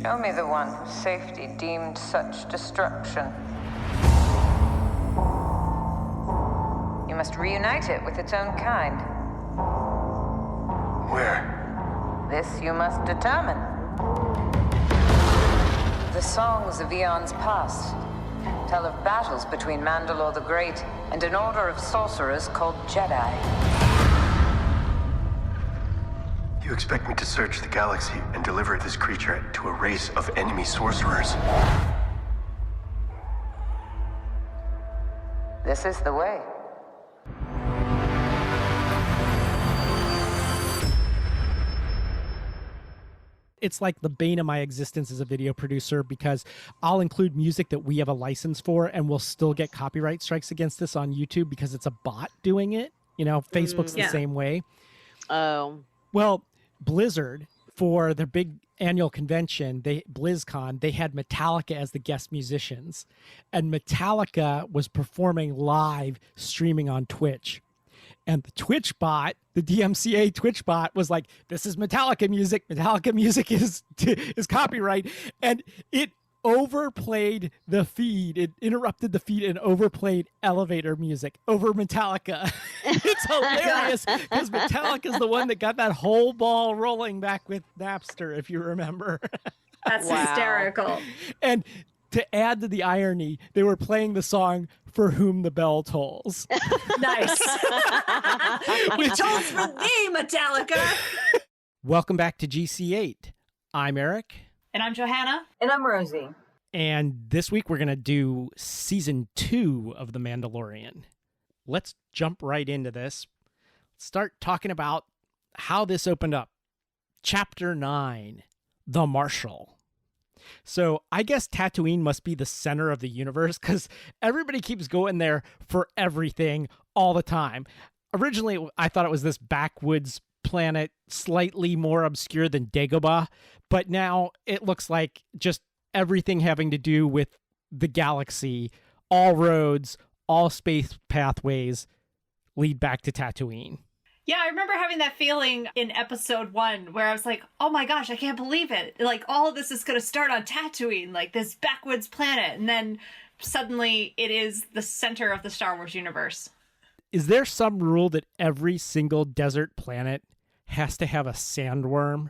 Show me the one whose safety deemed such destruction. You must reunite it with its own kind. Where? This you must determine. The songs of eons past tell of battles between Mandalore the Great and an order of sorcerers called Jedi. You expect me to search the galaxy and deliver this creature to a race of enemy sorcerers? This is the way. It's like the bane of my existence as a video producer because I'll include music that we have a license for and we'll still get copyright strikes against this on YouTube because it's a bot doing it. You know, Facebook's the same way. Oh. Well, Blizzard, for their big annual convention, BlizzCon, they had Metallica as the guest musicians. And Metallica was performing live, streaming on Twitch. And the Twitch bot, the DMCA Twitch bot, was like, "This is Metallica music. Metallica music is copyright," and it overplayed the feed. It interrupted the feed and overplayed elevator music over Metallica. It's hilarious because Metallica's the one that got that whole ball rolling back with Napster, if you remember. That's hysterical. And to add to the irony, they were playing the song "For Whom the Bell Tolls." Nice. It tolls for thee, Metallica. Welcome back to GC8. I'm Eric. And I'm Johanna. And I'm Rosie. And this week we're going to do season 2 of The Mandalorian. Let's jump right into this. Start talking about how this opened up. Chapter 9, The Marshal. So I guess Tatooine must be the center of the universe because everybody keeps going there for everything all the time. Originally, I thought it was this backwoods planet, slightly more obscure than Dagobah, but now it looks like just everything having to do with the galaxy, all roads, all space pathways lead back to Tatooine. Yeah, I remember having that feeling in episode 1 where I was like, oh my gosh, I can't believe it. Like, all of this is going to start on Tatooine, like this backwoods planet. And then suddenly it is the center of the Star Wars universe. Is there some rule that every single desert planet has to have a sandworm?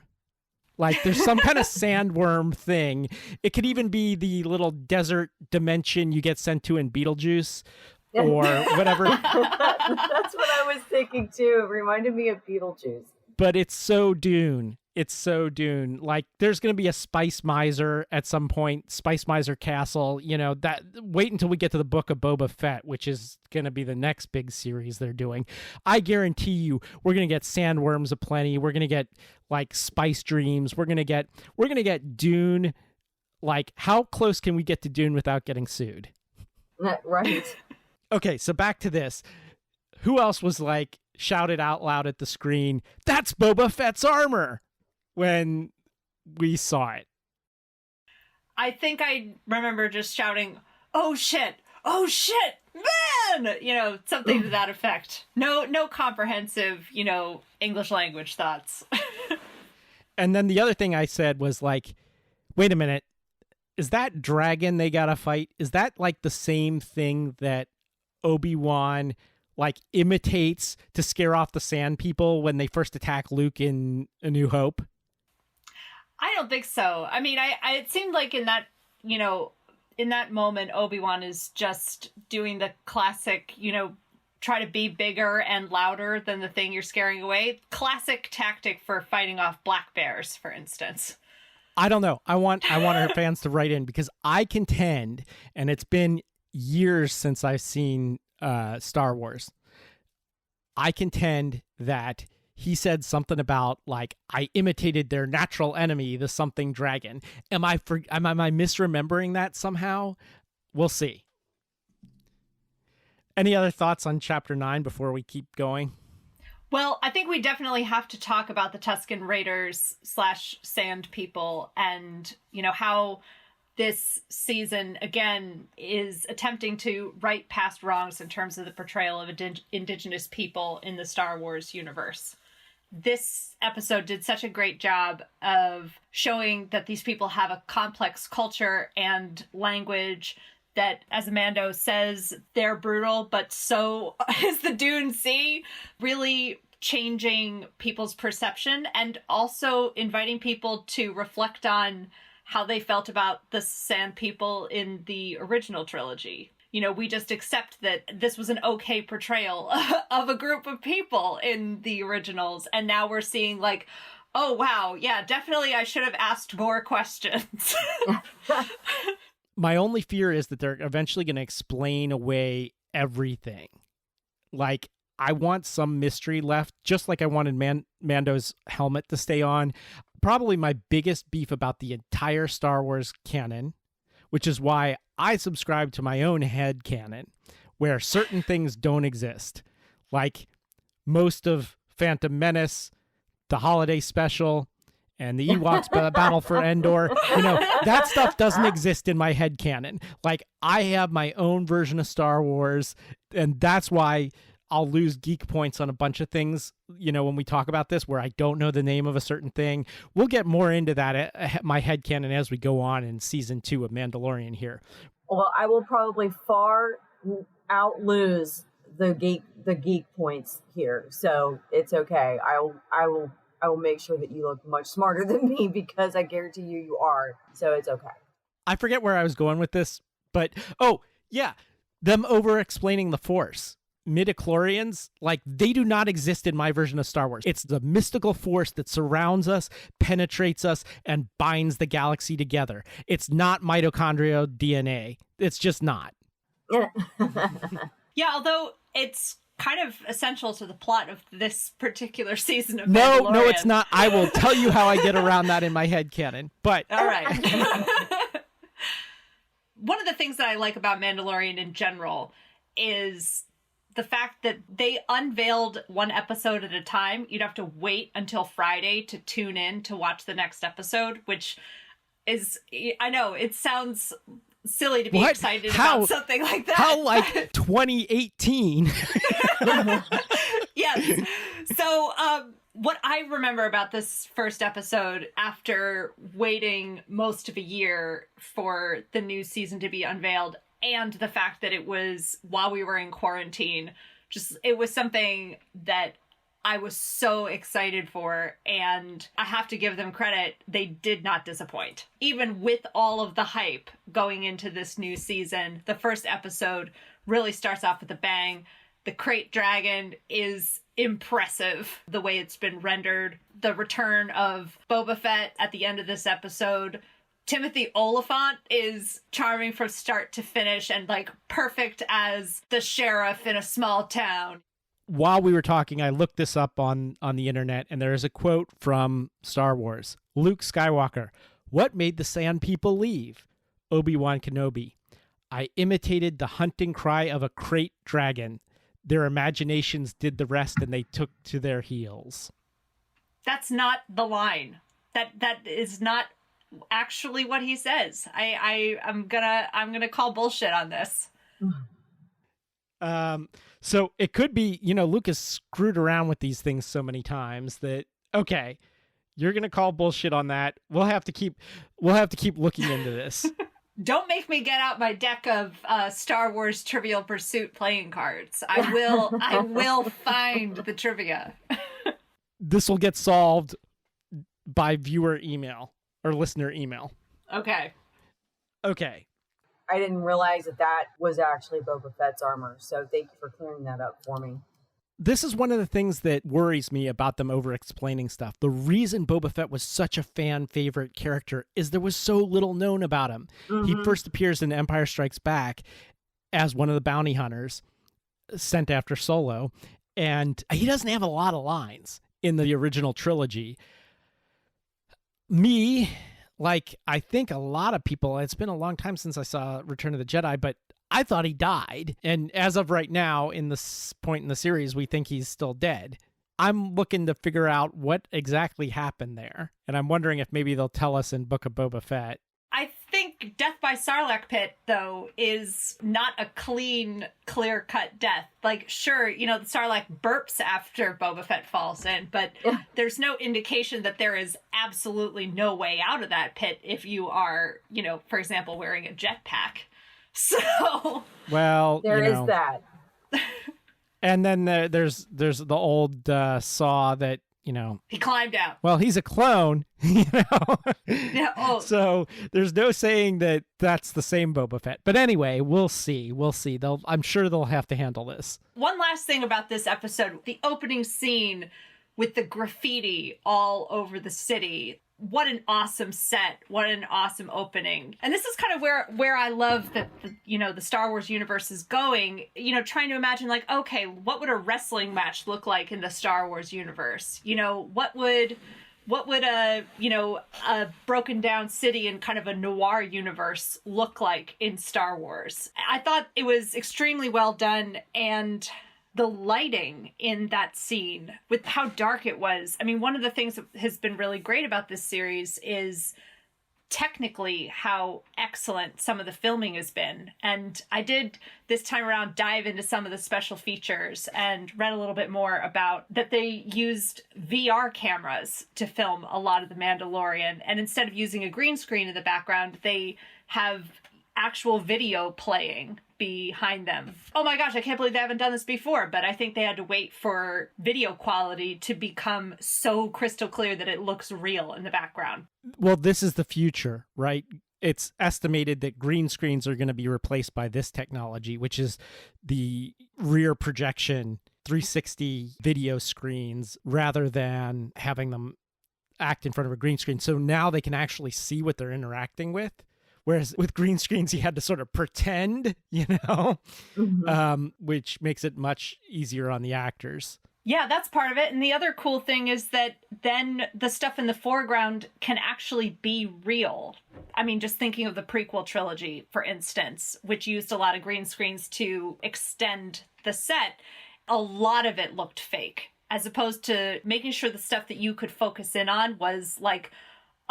Like there's some kind of sandworm thing. It could even be the little desert dimension you get sent to in Beetlejuice. Or whatever. That's what I was thinking too. It reminded me of Beetlejuice. But it's so Dune. It's so Dune. Like there's going to be a Spice Miser at some point, Spice Miser Castle. You know, that. Wait until we get to the book of Boba Fett, which is going to be the next big series they're doing. I guarantee you, we're going to get sandworms aplenty. We're going to get like Spice Dreams. We're going to get Dune. Like, how close can we get to Dune without getting sued? Right. Okay, so back to this. Who else was like shouted out loud at the screen, "That's Boba Fett's armor," when we saw it? I think I remember just shouting, "Oh shit! Oh shit! Man!" You know, something to that effect. No comprehensive, English language thoughts. And then the other thing I said was like, wait a minute. Is that dragon they gotta fight? Is that like the same thing that Obi-Wan like imitates to scare off the sand people when they first attack Luke in A New Hope? I don't think so. I mean, it seemed like in that moment, Obi-Wan is just doing the classic, try to be bigger and louder than the thing you're scaring away. Classic tactic for fighting off black bears, for instance. I don't know. I want our fans to write in because I contend, and it's been years since I've seen Star Wars. I contend that he said something about like, I imitated their natural enemy, the something dragon. Am I misremembering that somehow? We'll see. Any other thoughts on Chapter 9 before we keep going? Well, I think we definitely have to talk about the Tusken Raiders / Sand People and, how this season, again, is attempting to right past wrongs in terms of the portrayal of indigenous people in the Star Wars universe. this episode did such a great job of showing that these people have a complex culture and language that, as Amando says, they're brutal, but so is the Dune Sea, really changing people's perception and also inviting people to reflect on how they felt about the Sand People in the original trilogy. You know, we just accept that this was an okay portrayal of a group of people in the originals. And now we're seeing like, oh, wow, yeah, definitely I should have asked more questions. My only fear is that they're eventually going to explain away everything. Like, I want some mystery left, just like I wanted Mando's helmet to stay on. Probably my biggest beef about the entire Star Wars canon, which is why I subscribe to my own head canon, where certain things don't exist. Like most of Phantom Menace, the holiday special, and the Ewoks Battle for Endor. You know, that stuff doesn't exist in my head canon. Like, I have my own version of Star Wars, and that's why I'll lose geek points on a bunch of things, you know, when we talk about this, where I don't know the name of a certain thing. We'll get more into that, my headcanon, as we go on in season 2 of Mandalorian here. Well, I will probably far outlose the geek points here, so it's okay. I will make sure that you look much smarter than me, because I guarantee you are. So it's okay. I forget where I was going with this, but oh yeah, them over-explaining the Force. Midichlorians, like, they do not exist in my version of Star Wars. It's the mystical force that surrounds us, penetrates us, and binds the galaxy together. It's not mitochondrial DNA. It's just not. Yeah, although it's kind of essential to the plot of this particular season of Mandalorian. No, it's not. I will tell you how I get around that in my headcanon. But all right. One of the things that I like about Mandalorian in general is the fact that they unveiled one episode at a time. You'd have to wait until Friday to tune in to watch the next episode, which is, I know, it sounds silly to be excited about something like that. How, like, 2018? Yes. So, what I remember about this first episode, after waiting most of a year for the new season to be unveiled, and the fact that it was while we were in quarantine, it was something that I was so excited for, and I have to give them credit. They did not disappoint. Even with all of the hype going into this new season, the first episode really starts off with a bang. The Krayt Dragon is impressive, the way it's been rendered. The return of Boba Fett at the end of this episode. Timothy Oliphant is charming from start to finish and, like, perfect as the sheriff in a small town. While we were talking, I looked this up on the internet, and there is a quote from Star Wars. Luke Skywalker, "What made the Sand People leave?" Obi-Wan Kenobi, "I imitated the hunting cry of a Krayt dragon. Their imaginations did the rest, and they took to their heels." That's not the line. That is not actually what he says. I'm gonna call bullshit on this. So it could be, you know, Luke has screwed around with these things so many times that, okay, you're gonna call bullshit on that. We'll have to keep looking into this. Don't make me get out my deck of Star Wars Trivial Pursuit playing cards. I will find the trivia. This will get solved by viewer email or listener email. Okay. I didn't realize that was actually Boba Fett's armor, so thank you for clearing that up for me. This is one of the things that worries me about them over-explaining stuff. The reason Boba Fett was such a fan favorite character is there was so little known about him. Mm-hmm. He first appears in Empire Strikes Back as one of the bounty hunters sent after Solo, and he doesn't have a lot of lines in the original trilogy. Like, I think a lot of people, it's been a long time since I saw Return of the Jedi, but I thought he died. And as of right now, in this point in the series, we think he's still dead. I'm looking to figure out what exactly happened there. And I'm wondering if maybe they'll tell us in Book of Boba Fett. I think death by by Sarlacc pit, though, is not a clean, clear-cut death. Like, sure, the Sarlacc burps after Boba Fett falls in, but there's no indication that there is absolutely no way out of that pit if you are, for example, wearing a jetpack. So... Well, there is that. And then there's the old saw that, he climbed out. Well, he's a clone, Yeah. Oh. So there's no saying that that's the same Boba Fett. But anyway, we'll see. I'm sure they'll have to handle this. One last thing about this episode, the opening scene with the graffiti all over the city. What an awesome set. What an awesome opening. And this is kind of where I love that the Star Wars universe is going, trying to imagine like, okay, what would a wrestling match look like in the Star Wars universe? What would a broken down city in kind of a noir universe look like in Star Wars? I thought it was extremely well done, and the lighting in that scene with how dark it was. I mean, one of the things that has been really great about this series is technically how excellent some of the filming has been. And I did this time around dive into some of the special features and read a little bit more about that they used VR cameras to film a lot of The Mandalorian. And instead of using a green screen in the background, they have actual video playing behind them. Oh my gosh, I can't believe they haven't done this before, but I think they had to wait for video quality to become so crystal clear that it looks real in the background. Well, this is the future, right? It's estimated that green screens are going to be replaced by this technology, which is the rear projection 360 video screens rather than having them act in front of a green screen. So now they can actually see what they're interacting with. Whereas with green screens, you had to sort of pretend, which makes it much easier on the actors. Yeah, that's part of it. And the other cool thing is that then the stuff in the foreground can actually be real. I mean, just thinking of the prequel trilogy, for instance, which used a lot of green screens to extend the set, a lot of it looked fake, as opposed to making sure the stuff that you could focus in on was like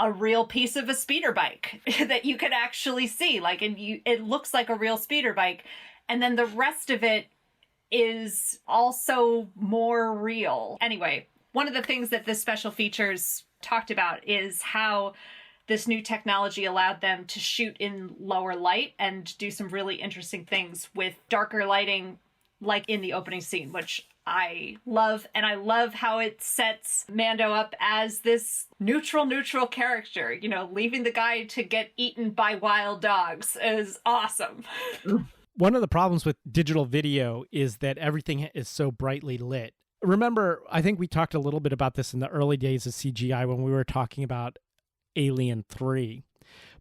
a real piece of a speeder bike that you could actually see. Like, and it looks like a real speeder bike. And then the rest of it is also more real. Anyway, one of the things that the special features talked about is how this new technology allowed them to shoot in lower light and do some really interesting things with darker lighting, like in the opening scene, which I love. And I love how it sets Mando up as this neutral character. Leaving the guy to get eaten by wild dogs is awesome. One of the problems with digital video is that everything is so brightly lit. Remember, I think we talked a little bit about this in the early days of CGI when we were talking about Alien 3.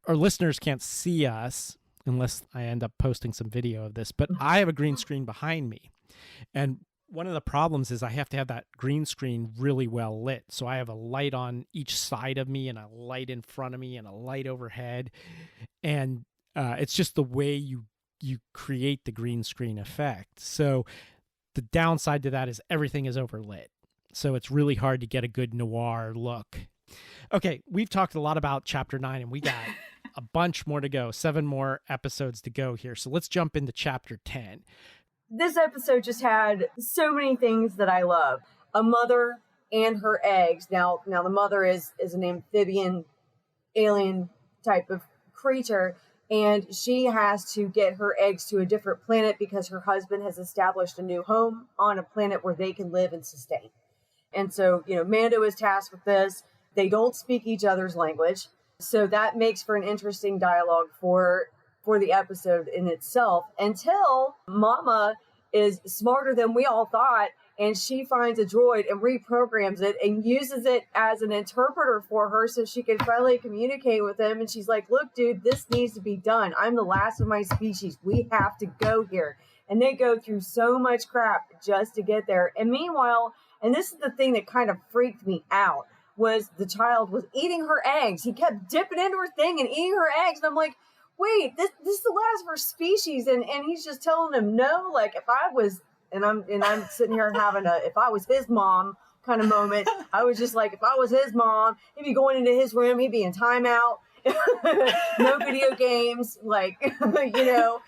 Our listeners can't see us unless I end up posting some video of this, but I have a green screen behind me. And one of the problems is I have to have that green screen really well lit. So I have a light on each side of me and a light in front of me and a light overhead. And it's just the way you create the green screen effect. So the downside to that is everything is overlit. So it's really hard to get a good noir look. Okay, we've talked a lot about Chapter 9, and we got a bunch more to go, 7 more episodes to go here. So let's jump into Chapter 10. This episode just had so many things that I love. A mother and her eggs. Now the mother is an amphibian alien type of creature, and she has to get her eggs to a different planet because her husband has established a new home on a planet where they can live and sustain. And so, Mando is tasked with this. They don't speak each other's language. So that makes for an interesting dialogue for the episode in itself, until Mama is smarter than we all thought, and she finds a droid and reprograms it and uses it as an interpreter for her so she can finally communicate with him. And she's like, look, dude, this needs to be done. I'm the last of my species. We have to go here. And they go through so much crap just to get there. And meanwhile, and this is the thing that kind of freaked me out, was the child was eating her eggs. He kept dipping into her thing and eating her eggs. And I'm like, wait, this is the last of our species, and he's just telling him no. Like, if I was, and I'm sitting here having if I was his mom kind of moment. I was just like, if I was his mom, he'd be going into his room, he'd be in timeout, No video games, like, you know.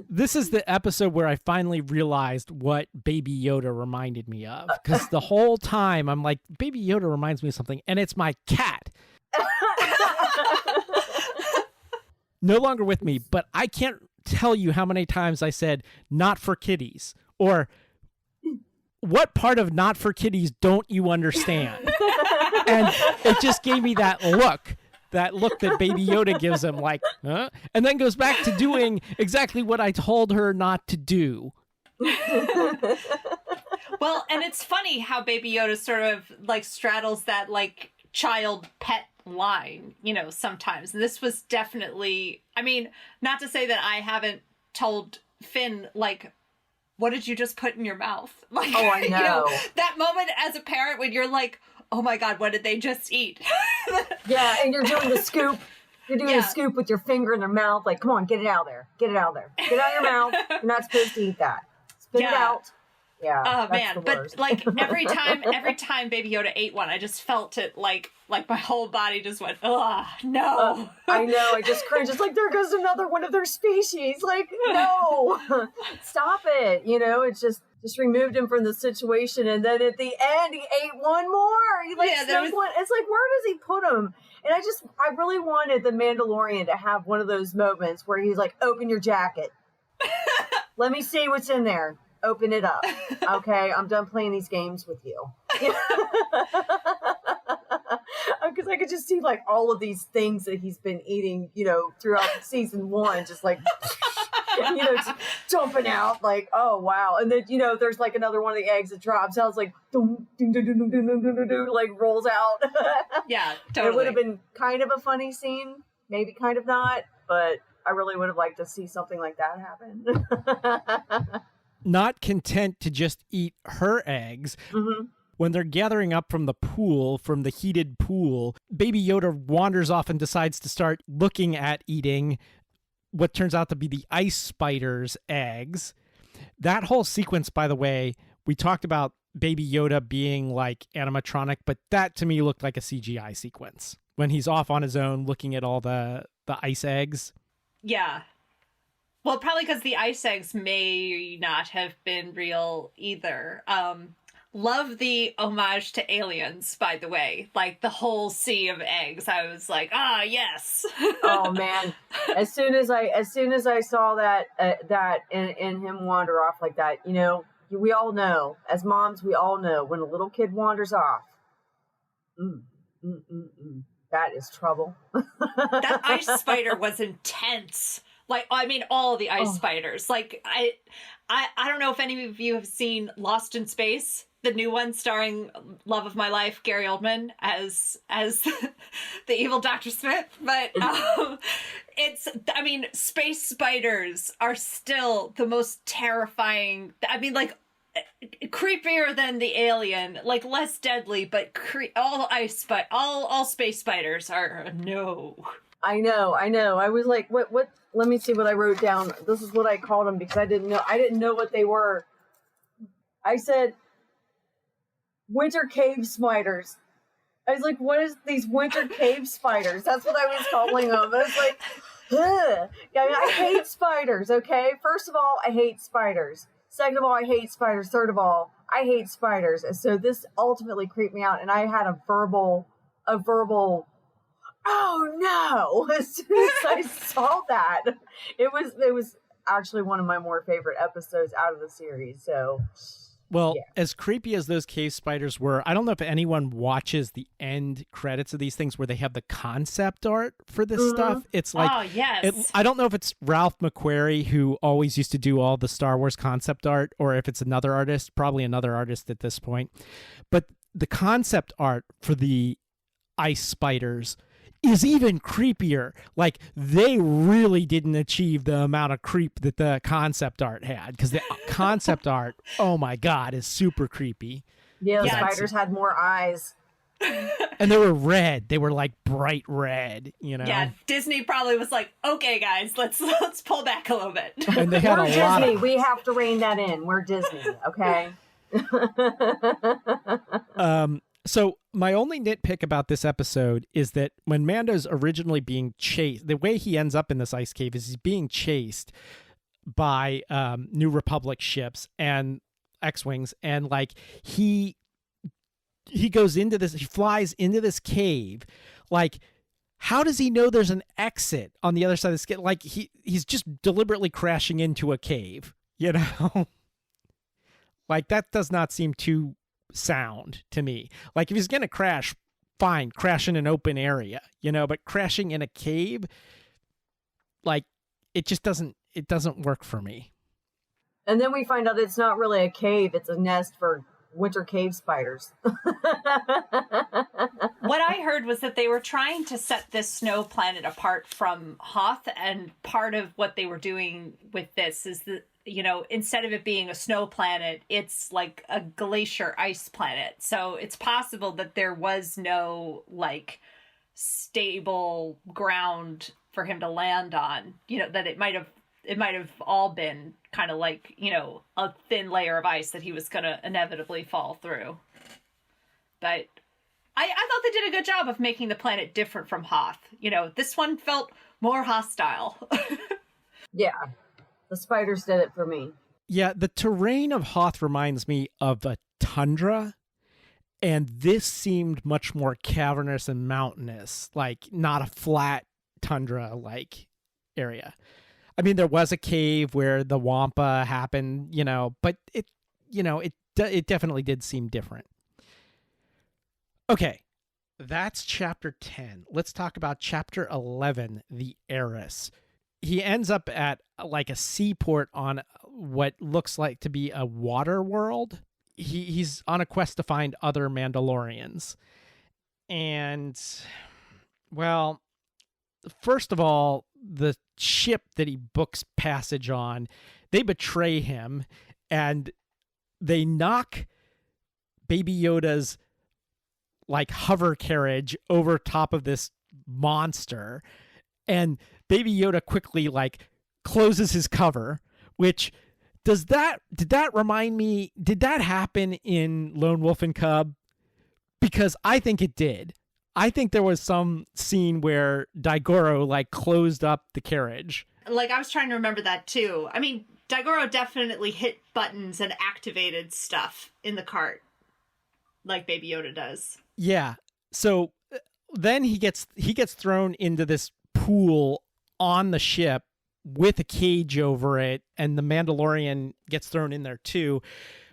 This is the episode where I finally realized what Baby Yoda reminded me of. Because the whole time I'm like, Baby Yoda reminds me of something, and it's my cat. No longer with me, but I can't tell you how many times I said, not for kitties, or what part of not for kitties don't you understand? And it just gave me that look that Baby Yoda gives him, like, huh? And then goes back to doing exactly what I told her not to do. Well, and it's funny how Baby Yoda sort of like straddles that like child pet line, you know, sometimes. And this was definitely, I mean, not to say that I haven't told Finn, like, what did you just put in your mouth? Like, oh, I know. You know, that moment as a parent when you're like, oh my God, what did they just eat? Yeah, and you're doing the scoop. You're doing the scoop with your finger in their mouth. Like, come on, get it out there. Get it out there. Get it out of your mouth. You're not supposed to eat that. Spit it out. Yeah. Oh man, but like every time Baby Yoda ate one, I just felt it like my whole body just went, oh no. I know, I just cringe. It's like, there goes another one of their species. Like, no, stop it. You know, it's just removed him from the situation, and then at the end he ate one more. He like snuck one. It's like, where does he put him? And I really wanted the Mandalorian to have one of those moments where he's like, open your jacket. Let me see what's in there. Open it up. Okay, I'm done playing these games with you. Because I could just see like all of these things that he's been eating, you know, throughout season 1, just like, you know, just jumping out like, oh wow. And then, you know, there's like another one of the eggs that drops. Sounds like doom, doom, doom, doom, doom, doom, doom, doom, like rolls out. Yeah, totally. It would have been kind of a funny scene, maybe kind of not, but I really would have liked to see something like that happen. Not content to just eat her eggs, when they're gathering up from the pool, from the heated pool, Baby Yoda wanders off and decides to start looking at eating what turns out to be the ice spider's eggs. That whole sequence, by the way, we talked about Baby Yoda being like animatronic, but that to me looked like a CGI sequence when he's off on his own looking at all the ice eggs. Yeah. Well, probably because the ice eggs may not have been real either. Love the homage to Aliens, by the way. Like the whole sea of eggs. I was like, yes. Oh man! As soon as I saw that and him wander off like that, you know, we all know as moms, we all know when a little kid wanders off. That is trouble. That ice spider was intense. Like, I mean, all the ice spiders. Like, I don't know if any of you have seen Lost in Space, the new one starring love of my life, Gary Oldman as the evil Dr. Smith. But I mean, space spiders are still the most terrifying. I mean, like, creepier than the alien, like less deadly, but all space spiders are no. I know. I was like, what? Let me see what I wrote down. This is what I called them because I didn't know what they were. I said, winter cave spiders. I was like, what is these winter cave spiders? That's what I was calling them. I was like, ugh. Yeah, I hate spiders, okay? First of all, I hate spiders. Second of all, I hate spiders. Third of all, I hate spiders. And so this ultimately creeped me out. And I had a verbal, oh no, as soon as I saw that. It was actually one of my more favorite episodes out of the series. So, well, as creepy as those cave spiders were, I don't know if anyone watches the end credits of these things where they have the concept art for this stuff. It's like, oh, yes. I don't know if it's Ralph McQuarrie who always used to do all the Star Wars concept art, or if it's another artist, probably another artist at this point. But the concept art for the ice spiders is even creepier. Like, they really didn't achieve the amount of creep that the concept art had, because the concept art, oh my God, is super creepy. Yeah, the spiders had more eyes. And they were red. They were like bright red, you know? Yeah, Disney probably was like, okay, guys, let's pull back a little bit. And they had We're a lot Disney. of... We have to rein that in. We're Disney, okay? So my only nitpick about this episode is that when Mando's originally being chased, the way he ends up in this ice cave is he's being chased by New Republic ships and X-Wings, and like he goes into this, he flies into this cave. Like, how does he know there's an exit on the other side of this cave? Like he's just deliberately crashing into a cave, you know? Like, that does not seem too sound to me. Like, if he's gonna crash, fine, crash in an open area, you know, but crashing in a cave, like, it just doesn't work for me. And then we find out it's not really a cave, it's a nest for winter cave spiders. What I heard was that they were trying to set this snow planet apart from Hoth, and part of what they were doing with this is that, you know, instead of it being a snow planet, it's like a glacier ice planet. So it's possible that there was no like stable ground for him to land on, you know, that it might have all been kind of like, you know, a thin layer of ice that he was going to inevitably fall through. But I thought they did a good job of making the planet different from Hoth. You know, this one felt more hostile. Yeah. The spiders did it for me. Yeah, the terrain of Hoth reminds me of a tundra, and this seemed much more cavernous and mountainous, like not a flat tundra like area. I mean, there was a cave where the Wampa happened, you know, but it definitely did seem different. Okay, that's chapter 10. Let's talk about chapter 11, The Heiress. He ends up at like a seaport on what looks like to be a water world. He's on a quest to find other Mandalorians. And, well, first of all, the ship that he books passage on, they betray him and they knock Baby Yoda's like hover carriage over top of this monster, and Baby Yoda quickly like closes his cover, which did that remind me, did that happen in Lone Wolf and Cub? Because I think it did. I think there was some scene where Daigoro like closed up the carriage. Like, I was trying to remember that too. I mean, Daigoro definitely hit buttons and activated stuff in the cart, like Baby Yoda does. Yeah. So then he gets thrown into this pool on the ship with a cage over it, and the Mandalorian gets thrown in there too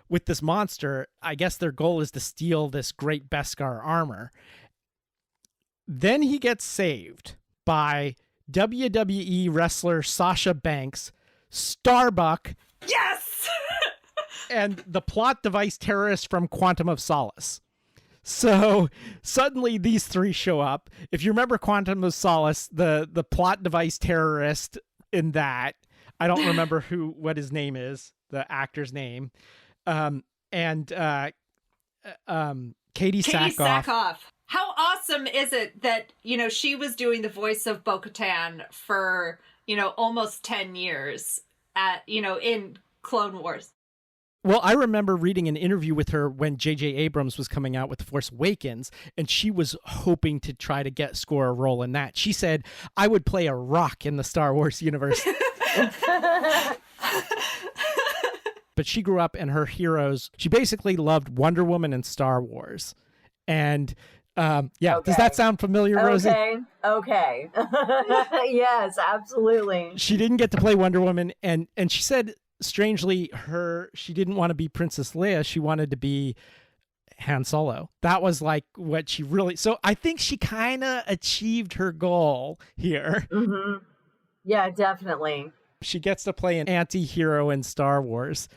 with this monster. I guess their goal is to steal this great Beskar armor. Then he gets saved by WWE wrestler Sasha Banks, Starbuck, yes, and the plot device terrorist from Quantum of Solace. So suddenly these three show up. If you remember Quantum of Solace, the plot device terrorist in that, I don't remember what his name is, the actor's name, and Katie Sackhoff. How awesome is it that, you know, she was doing the voice of Bo-Katan for, you know, almost 10 years in Clone Wars. Well, I remember reading an interview with her when J.J. Abrams was coming out with The Force Awakens, and she was hoping to try to score a role in that. She said, I would play a rock in the Star Wars universe. But she grew up, and her heroes, she basically loved Wonder Woman and Star Wars. And okay. Does that sound familiar, Rosie? Okay. Yes, absolutely. She didn't get to play Wonder Woman, and she said, strangely, she didn't want to be Princess Leia. She wanted to be Han Solo. That was like what she really... So I think she kind of achieved her goal here. Mm-hmm. Yeah, definitely. She gets to play an anti-hero in Star Wars.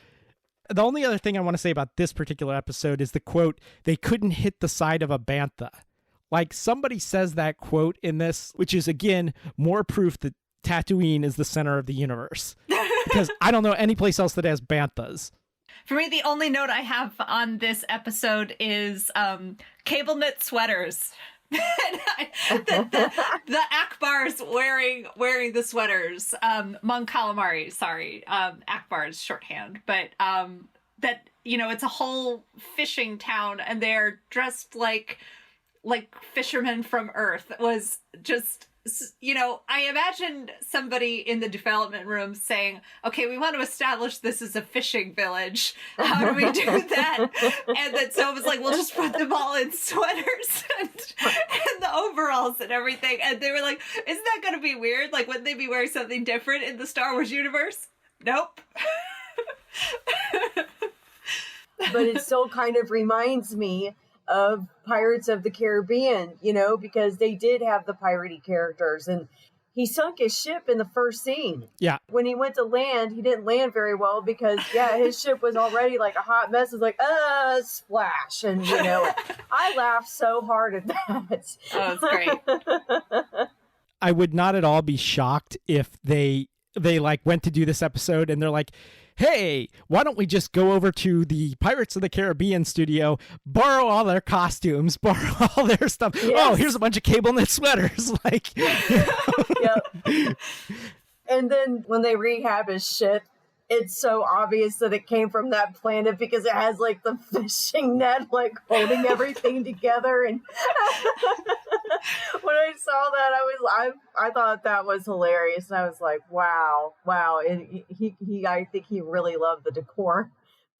The only other thing I want to say about this particular episode is the quote, "They couldn't hit the side of a bantha." Like, somebody says that quote in this, which is, again, more proof that Tatooine is the center of the universe. Because I don't know any place else that has banthas. For me, the only note I have on this episode is cable knit sweaters. the Akbars wearing the sweaters. Mon Calamari, sorry. Akbar's shorthand. But that, you know, it's a whole fishing town and they're dressed like fishermen from Earth was just, you know, I imagined somebody in the development room saying, okay, we want to establish this as a fishing village. How do we do that? And then so it was like, we'll just put them all in sweaters and the overalls and everything. And they were like, isn't that going to be weird? Like, wouldn't they be wearing something different in the Star Wars universe? Nope. But it still kind of reminds me of Pirates of the Caribbean, you know, because they did have the piratey characters, and he sunk his ship in the first scene. Yeah. When he went to land, he didn't land very well because, yeah, his ship was already like a hot mess. It was like, splash. And, you know, I laughed so hard at that. Oh, it's great. I would not at all be shocked if they like went to do this episode and they're like, hey, why don't we just go over to the Pirates of the Caribbean studio, borrow all their costumes, borrow all their stuff. Yes. Oh, here's a bunch of cable knit sweaters. Like, you know. Yep. And then when they rehab his ship, it's so obvious that it came from that planet because it has like the fishing net like holding everything together. And when I saw that, I thought that was hilarious, and I was like, wow. And I think he really loved the decor.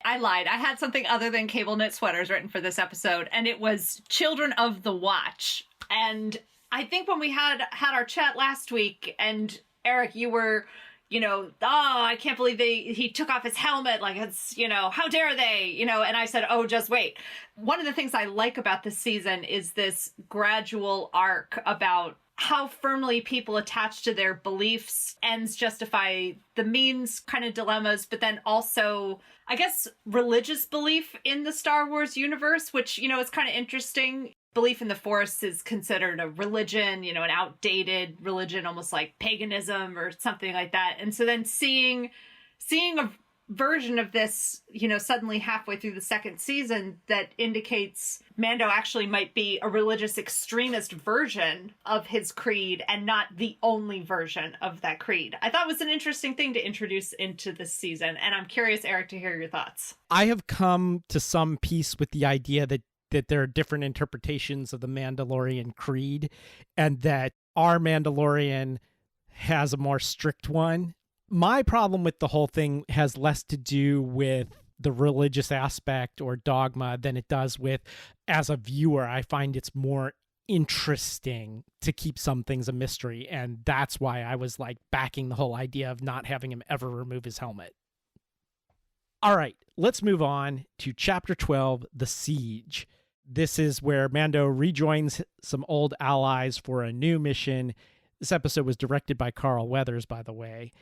I lied. I had something other than cable knit sweaters written for this episode, and it was Children of the Watch. And I think when we had our chat last week, and Eric, you were, you know, I can't believe he took off his helmet. Like, it's, you know, how dare they, you know? And I said, oh, just wait. One of the things I like about this season is this gradual arc about how firmly people attach to their beliefs, ends justify the means kind of dilemmas, but then also, I guess, religious belief in the Star Wars universe, which, you know, is kind of interesting. Belief in the Force is considered a religion, you know, an outdated religion, almost like paganism or something like that. And so then seeing a version of this, you know, suddenly halfway through the second season that indicates Mando actually might be a religious extremist version of his creed and not the only version of that creed. I thought was an interesting thing to introduce into this season. And I'm curious, Eric, to hear your thoughts. I have come to some peace with the idea that there are different interpretations of the Mandalorian creed, and that our Mandalorian has a more strict one. My problem with the whole thing has less to do with the religious aspect or dogma than it does with, as a viewer, I find it's more interesting to keep some things a mystery, and that's why I was like backing the whole idea of not having him ever remove his helmet. All right, let's move on to Chapter 12, The Siege. This is where Mando rejoins some old allies for a new mission. This episode was directed by Carl Weathers, by the way.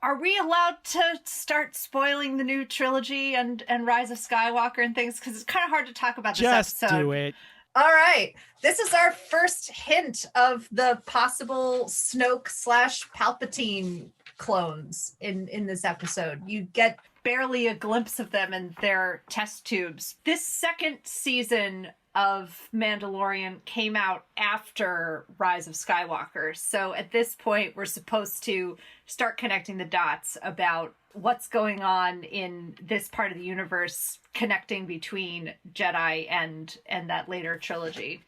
Are we allowed to start spoiling the new trilogy and Rise of Skywalker and things? Because it's kind of hard to talk about this episode. Just do it. All right. This is our first hint of the possible Snoke/Palpatine clones in this episode. You get barely a glimpse of them in their test tubes. This second season of Mandalorian came out after Rise of Skywalker. So at this point, we're supposed to start connecting the dots about what's going on in this part of the universe, connecting between Jedi and that later trilogy.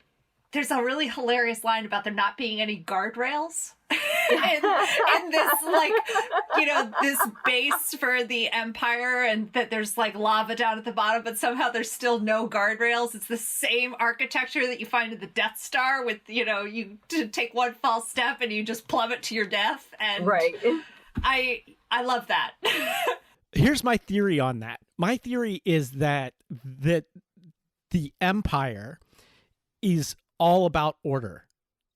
There's a really hilarious line about there not being any guardrails in this, like, you know, this base for the Empire, and that there's like lava down at the bottom, but somehow there's still no guardrails. It's the same architecture that you find in the Death Star with, you know, you take one false step and you just plummet to your death. And right. I love that. Here's my theory on that. My theory is that the Empire is all about order.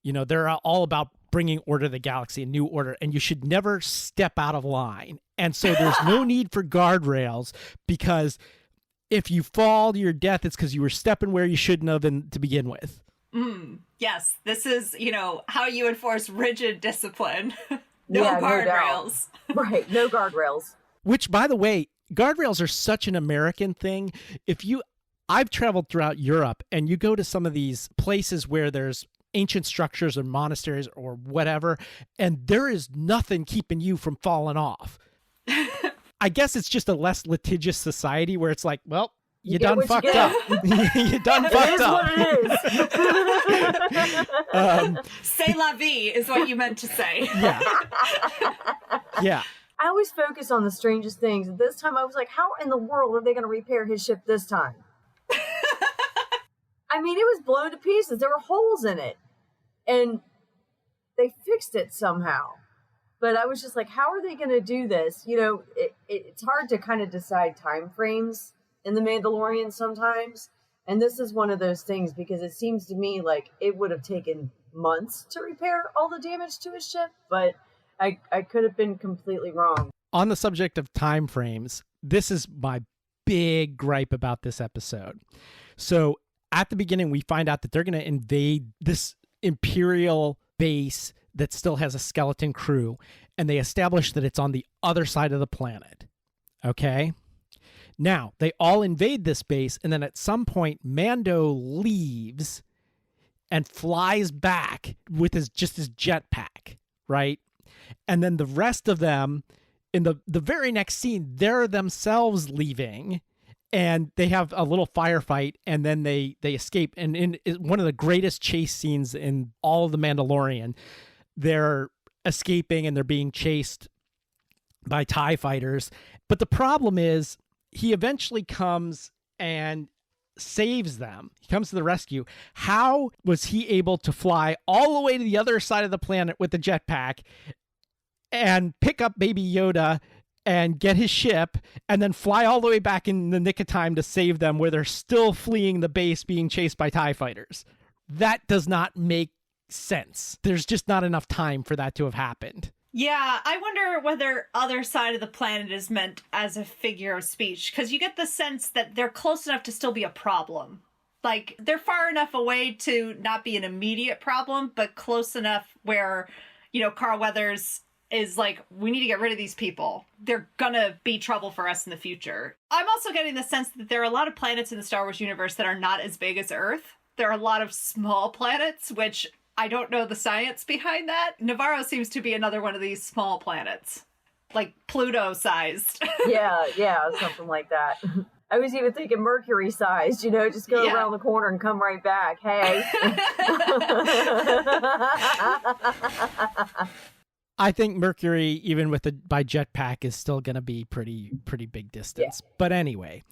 You know, they're all about bringing order to the galaxy, a new order, and you should never step out of line. And so there's no need for guardrails, because if you fall to your death, it's because you were stepping where you shouldn't have to begin with. Yes, this is, you know, how you enforce rigid discipline. No guardrails. No right, no guardrails. Which, by the way, guardrails are such an American thing. I've traveled throughout Europe, and you go to some of these places where there's ancient structures or monasteries or whatever, and there is nothing keeping you from falling off. I guess it's just a less litigious society where it's like, well, you get done what you fucked get. up. You done fucked up. It is what it is. C'est la vie is what you meant to say. Yeah. Yeah. I always focus on the strangest things. And this time I was like, how in the world are they going to repair his ship this time? I mean, it was blown to pieces. There were holes in it. And they fixed it somehow. But I was just like, how are they going to do this? You know, it's hard to kind of decide time frames in The Mandalorian sometimes. And this is one of those things because it seems to me like it would have taken months to repair all the damage to his ship. But I could have been completely wrong. On the subject of time frames, this is my big gripe about this episode. So at the beginning, we find out that they're going to invade this Imperial base that still has a skeleton crew, and they establish that it's on the other side of the planet. Okay? Now, they all invade this base, and then at some point, Mando leaves and flies back with his jetpack, right? And then the rest of them, in the very next scene, they're themselves leaving, and they have a little firefight, and then they escape. And in one of the greatest chase scenes in all of The Mandalorian, they're escaping and they're being chased by TIE fighters. But the problem is he eventually comes and saves them. He comes to the rescue. How was he able to fly all the way to the other side of the planet with the jetpack and pick up Baby Yoda and get his ship and then fly all the way back in the nick of time to save them where they're still fleeing the base being chased by TIE fighters? That does not make sense. There's just not enough time for that to have happened. Yeah, I wonder whether other side of the planet is meant as a figure of speech, because you get the sense that they're close enough to still be a problem. Like, they're far enough away to not be an immediate problem, but close enough where, you know, Carl Weathers is like, we need to get rid of these people. They're gonna be trouble for us in the future. I'm also getting the sense that there are a lot of planets in the Star Wars universe that are not as big as Earth. There are a lot of small planets, which I don't know the science behind that. Navarro seems to be another one of these small planets, like Pluto-sized. Yeah, something like that. I was even thinking Mercury-sized, you know, just go around the corner and come right back. Hey. I think Mercury, even by jetpack, is still going to be pretty big distance. Yeah. But anyway,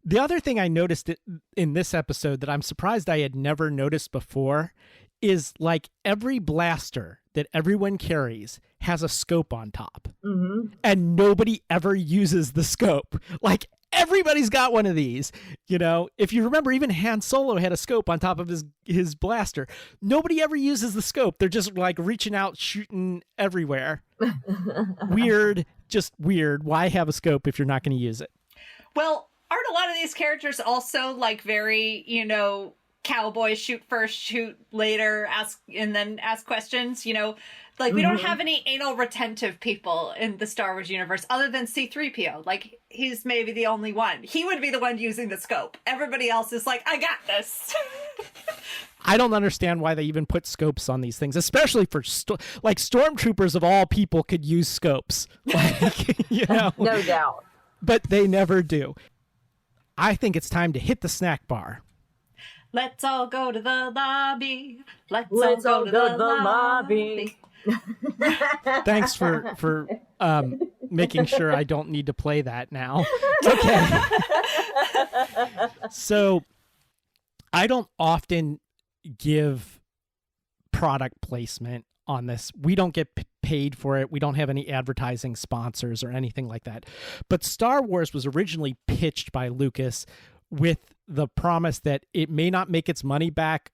the other thing I noticed in this episode that I'm surprised I had never noticed before is like every blaster that everyone carries has a scope on top. Mm-hmm. And nobody ever uses the scope. Like everybody's got one of these. You know, if you remember, even Han Solo had a scope on top of his blaster. Nobody ever uses the scope. They're just like reaching out, shooting everywhere. Weird, just weird. Why have a scope if you're not going to use it? Well, aren't a lot of these characters also like very, you know, cowboy, shoot first, shoot later, ask questions, you know? Like, we don't have any anal retentive people in the Star Wars universe other than C-3PO. Like, he's maybe the only one. He would be the one using the scope. Everybody else is like, I got this. I don't understand why they even put scopes on these things, especially for like stormtroopers of all people could use scopes. Like, you know, no doubt. But they never do. I think it's time to hit the snack bar. Let's all go to the lobby. Let's all go to the lobby. Thanks for making sure I don't need to play that now. Okay. So I don't often give product placement on this. We don't get paid for it. We don't have any advertising sponsors or anything like that. But Star Wars was originally pitched by Lucas with the promise that it may not make its money back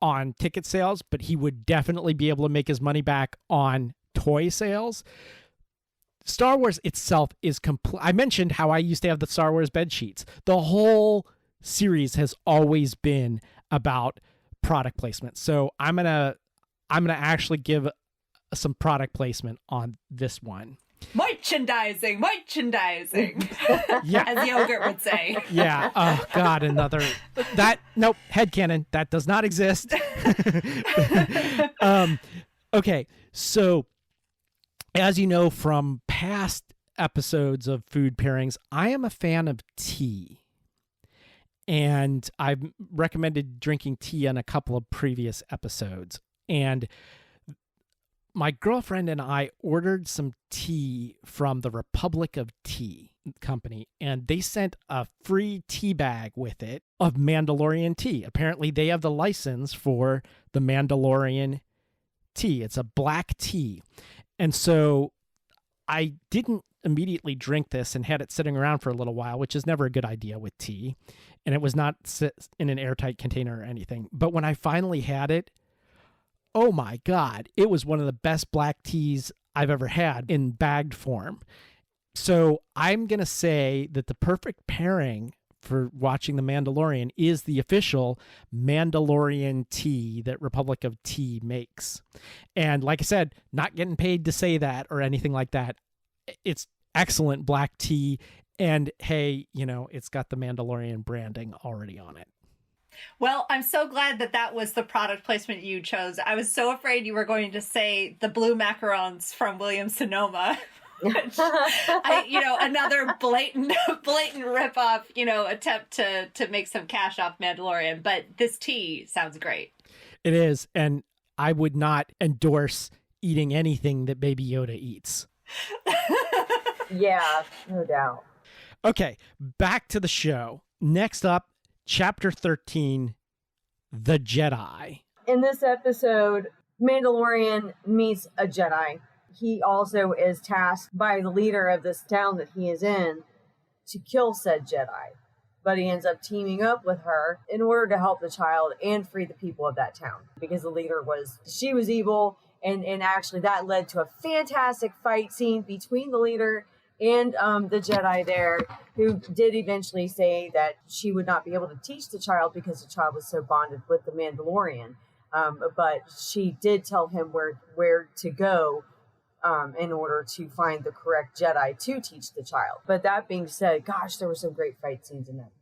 on ticket sales, but he would definitely be able to make his money back on toy sales. Star Wars itself is complete. I mentioned how I used to have the Star Wars bed sheets. The whole series has always been about product placement. So I'm gonna actually give some product placement on this one. Merchandising. Yeah. As Yogurt would say. Yeah. Oh, God, nope, headcanon. That does not exist. Okay, so as you know from past episodes of food pairings, I am a fan of tea. And I've recommended drinking tea on a couple of previous episodes. And my girlfriend and I ordered some tea from the Republic of Tea company, and they sent a free tea bag with it of Mandalorian tea. Apparently, they have the license for the Mandalorian tea. It's a black tea. And so I didn't immediately drink this and had it sitting around for a little while, which is never a good idea with tea. And it was not in an airtight container or anything. But when I finally had it, oh my God, it was one of the best black teas I've ever had in bagged form. So I'm going to say that the perfect pairing for watching The Mandalorian is the official Mandalorian tea that Republic of Tea makes. And like I said, not getting paid to say that or anything like that. It's excellent black tea. And hey, it's got the Mandalorian branding already on it. Well, I'm so glad that was the product placement you chose. I was so afraid you were going to say the blue macarons from Williams-Sonoma. Another blatant ripoff, attempt to make some cash off Mandalorian. But this tea sounds great. It is. And I would not endorse eating anything that Baby Yoda eats. Yeah, no doubt. Okay, back to the show. Next up, Chapter 13, The Jedi. In this episode, Mandalorian meets a Jedi. He also is tasked by the leader of this town that he is in to kill said Jedi. But he ends up teaming up with her in order to help the child and free the people of that town. Because the leader was evil, and actually that led to a fantastic fight scene between the leader and the Jedi there, who did eventually say that she would not be able to teach the child because the child was so bonded with the Mandalorian. But she did tell him where to go in order to find the correct Jedi to teach the child. But that being said, gosh, there were some great fight scenes in that.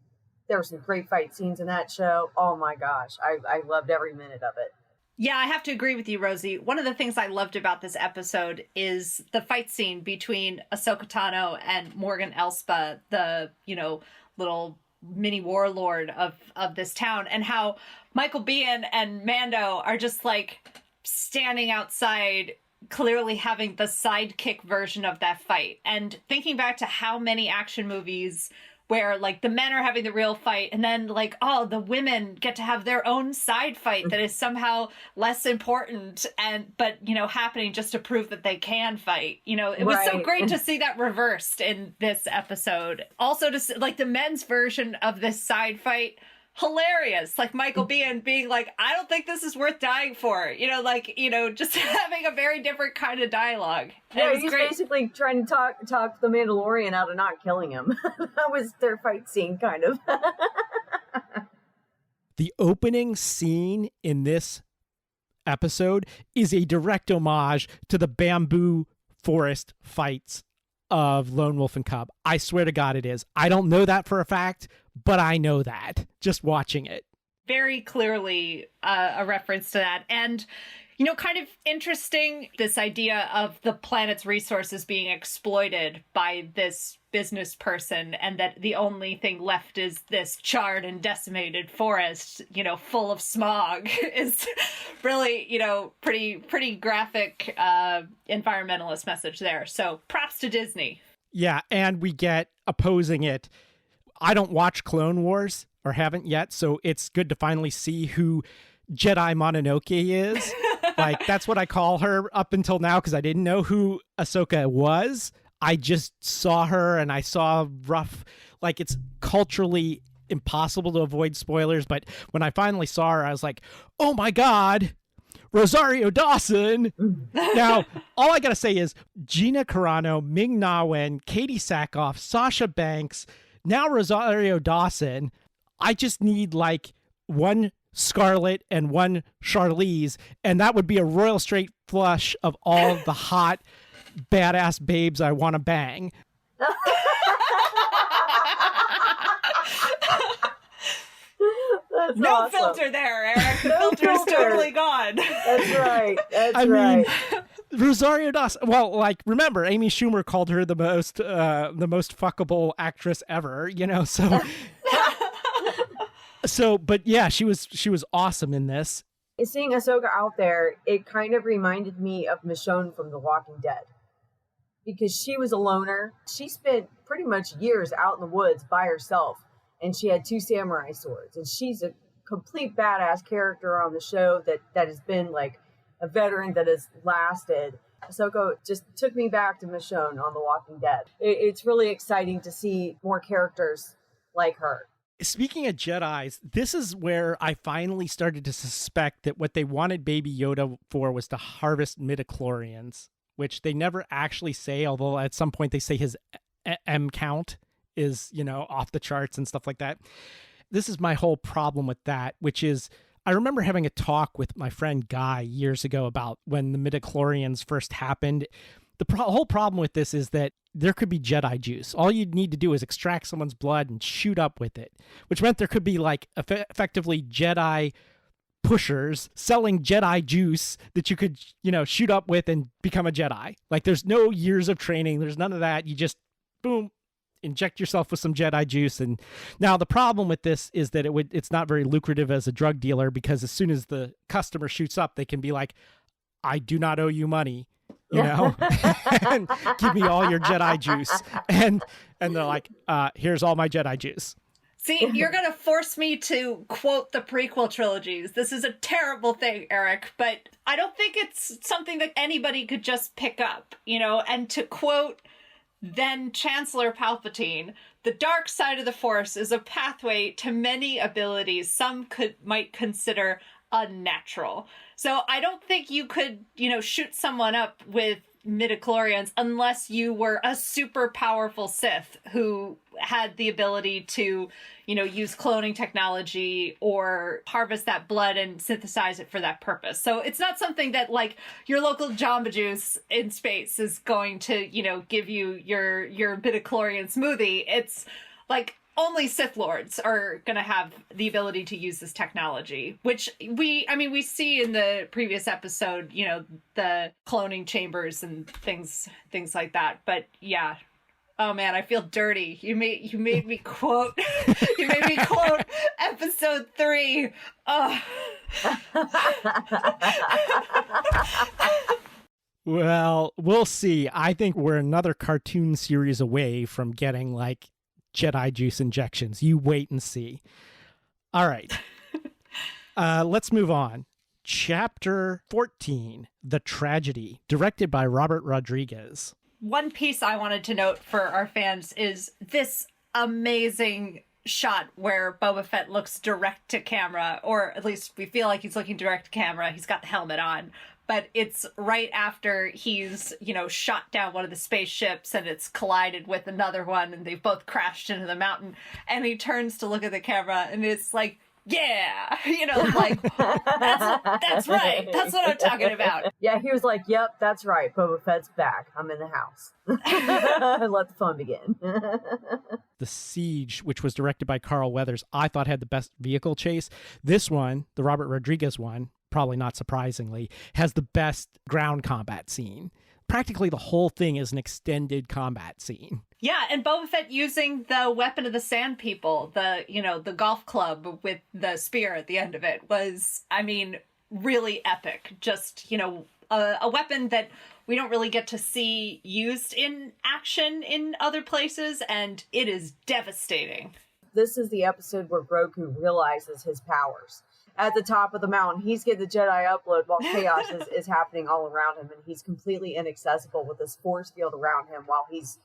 There were some great fight scenes in that show. Oh my gosh, I loved every minute of it. Yeah, I have to agree with you, Rosie. One of the things I loved about this episode is the fight scene between Ahsoka Tano and Morgan Elspa, the, little mini warlord of this town, and how Michael Biehn and Mando are just like standing outside, clearly having the sidekick version of that fight. And thinking back to how many action movies where like the men are having the real fight and then like, oh, the women get to have their own side fight that is somehow less important but happening just to prove that they can fight. It was so great to see that reversed in this epised. Also to see, like, the men's version of this side fight, hilarious. Like Michael Biehn being like, I don't think this is worth dying for. Just having a very different kind of dialogue. Yeah, he's basically trying to talk the Mandalorian out of not killing him. That was their fight scene, kind of. The opening scene in this episode is a direct homage to the bamboo forest fights of Lone Wolf and Cub. I swear to God it is. I don't know that for a fact, but I know that just watching it. Very clearly a reference to that. And, kind of interesting, this idea of the planet's resources being exploited by this business person, and that the only thing left is this charred and decimated forest, full of smog, is really, pretty graphic environmentalist message there. So props to Disney. Yeah, and we get opposing it. I don't watch Clone Wars, or haven't yet, so it's good to finally see who Jedi Mononoke is. Like, that's what I call her up until now, because I didn't know who Ahsoka was. I just saw her and I saw it's culturally impossible to avoid spoilers. But when I finally saw her, I was like, oh my God, Rosario Dawson. Now, all I got to say is Gina Carano, Ming-Na Wen, Katie Sackhoff, Sasha Banks, now Rosario Dawson. I just need like one Scarlett and one Charlize, and that would be a royal straight flush of all the hot badass babes I want to bang. That's no awesome. filter there, Eric. The No filter's filter. totally gone. That's right. That's I right. mean, Rosario Dawson. Well, like, remember, Amy Schumer called her the most fuckable actress ever. So, but yeah, she was awesome in this. Seeing Ahsoka out there, it kind of reminded me of Michonne from The Walking Dead, because she was a loner. She spent pretty much years out in the woods by herself, and she had 2 samurai swords, and she's a complete badass character on the show that has been like a veteran that has lasted. Ahsoka just took me back to Michonne on The Walking Dead. It's really exciting to see more characters like her. Speaking of Jedis, this is where I finally started to suspect that what they wanted Baby Yoda for was to harvest midichlorians, which they never actually say, although at some point they say his M count is, off the charts and stuff like that. This is my whole problem with that, which is I remember having a talk with my friend Guy years ago about when the midichlorians first happened. The whole problem with this is that there could be Jedi juice. All you'd need to do is extract someone's blood and shoot up with it, which meant there could be like effectively Jedi pushers selling Jedi juice that you could, shoot up with and become a Jedi. Like, there's no years of training. There's none of that. You just, boom, inject yourself with some Jedi juice. And now the problem with this is that it's not very lucrative as a drug dealer, because as soon as the customer shoots up, they can be like, I do not owe you money. And give me all your Jedi juice. And they're like, here's all my Jedi juice. See, you're going to force me to quote the prequel trilogies. This is a terrible thing, Eric, but I don't think it's something that anybody could just pick up, and to quote then Chancellor Palpatine, the dark side of the Force is a pathway to many abilities some might consider unnatural. So I don't think you could, shoot someone up with midichlorians unless you were a super powerful Sith who had the ability to, use cloning technology or harvest that blood and synthesize it for that purpose. So it's not something that like your local Jamba Juice in space is going to, give you your midichlorian smoothie. It's like only Sith Lords are going to have the ability to use this technology, which we see in the previous episode, the cloning chambers and things like that. But yeah. Oh man, I feel dirty. You made me quote episode 3. Oh. Well, we'll see. I think we're another cartoon series away from getting like Jedi juice injections. You wait and see. All right. Let's move on. Chapter 14, The Tragedy, directed by Robert Rodriguez. One piece I wanted to note for our fans is this amazing shot where Boba Fett looks direct to camera, or at least we feel like he's looking direct to camera. He's got the helmet on. But it's right after he's, shot down one of the spaceships and it's collided with another one and they've both crashed into the mountain. And he turns to look at the camera and it's like, yeah, like, that's right. That's what I'm talking about. Yeah, he was like, yep, that's right. Boba Fett's back. I'm in the house. Let the fun begin. The Siege, which was directed by Carl Weathers, I thought had the best vehicle chase. This one, the Robert Rodriguez one, probably not surprisingly, has the best ground combat scene. Practically the whole thing is an extended combat scene. Yeah, and Boba Fett using the weapon of the Sand People, the golf club with the spear at the end of it was, really epic. Just, a weapon that we don't really get to see used in action in other places, and it is devastating. This is the episode where Grogu realizes his powers. At the top of the mountain, he's getting the Jedi upload while chaos is happening all around him, and he's completely inaccessible with this force field around him while he's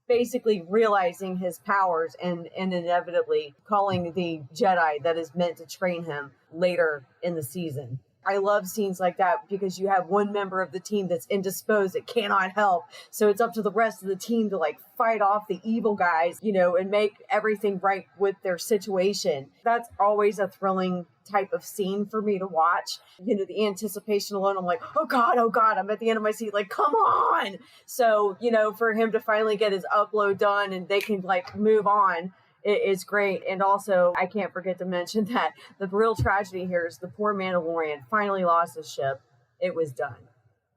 basically realizing his powers and inevitably calling the Jedi that is meant to train him later in the season. I love scenes like that because you have one member of the team that's indisposed, that cannot help. So it's up to the rest of the team to like fight off the evil guys, and make everything right with their situation. That's always a thrilling type of scene for me to watch. The anticipation alone, I'm like, oh God, I'm at the end of my seat. Like, come on. So, for him to finally get his upload done and they can like move on, is great. And also, I can't forget to mention that the real tragedy here is the poor Mandalorian finally lost his ship. It was done.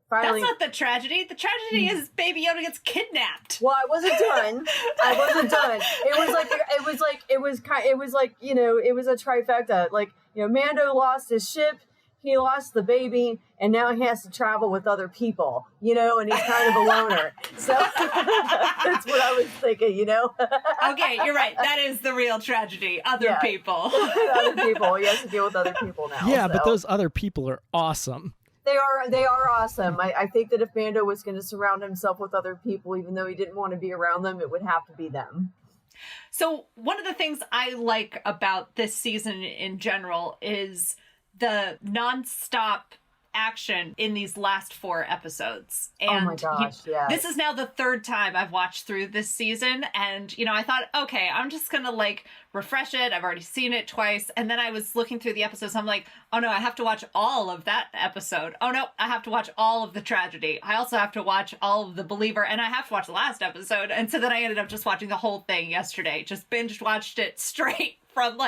finally. That's not the tragedy. The tragedy is Baby Yoda gets kidnapped. Well, I wasn't done. It was a trifecta. Like, Mando lost his ship, he lost the baby, and now he has to travel with other people, and he's kind of a loner. So that's what I was thinking, Okay, you're right. That is the real tragedy. Other people. Other people. He has to deal with other people now. Yeah, but those other people are awesome. They are awesome. I think that if Mando was going to surround himself with other people, even though he didn't want to be around them, it would have to be them. So one of the things I like about this season in general is the nonstop action in these last 4 episodes. And oh my gosh, yeah. This is now the 3rd time I've watched through this season, and I thought, okay, I'm just gonna refresh it. I've already seen it twice, and then I was looking through the episodes. I'm like, oh no, I have to watch all of that episode. Oh no, I have to watch all of the tragedy. I also have to watch all of the Believer, and I have to watch the last episode. And so then I ended up just watching the whole thing yesterday. Just binge watched it straight from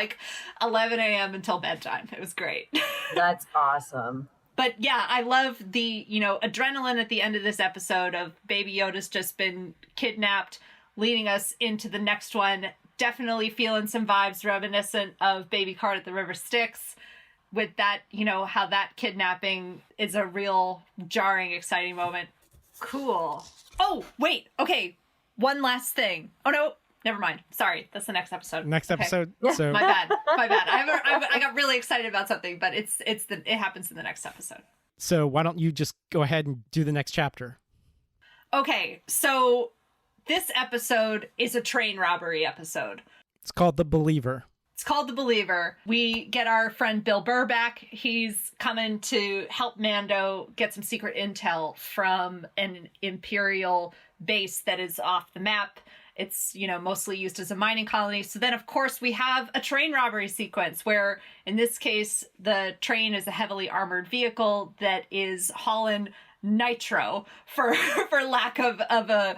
11 a.m. until bedtime. It was great. That's awesome. But yeah, I love the, adrenaline at the end of this episode of Baby Yoda's just been kidnapped, leading us into the next one. Definitely feeling some vibes reminiscent of Baby Cart at the River Styx, with that, how that kidnapping is a real jarring, exciting moment. Cool. Oh, wait. Okay. One last thing. Oh, no. Never mind. Sorry. That's the next episode. Next episode. Okay. So My bad. I got really excited about something, but it happens in the next episode. So why don't you just go ahead and do the next chapter? Okay. So this episode is a train robbery episode. It's called The Believer. It's called The Believer. We get our friend Bill Burr back. He's coming to help Mando get some secret intel from an Imperial base that is off the map. It's, mostly used as a mining colony. So then, of course, we have a train robbery sequence where, in this case, the train is a heavily armored vehicle that is hauling nitro, for lack of a,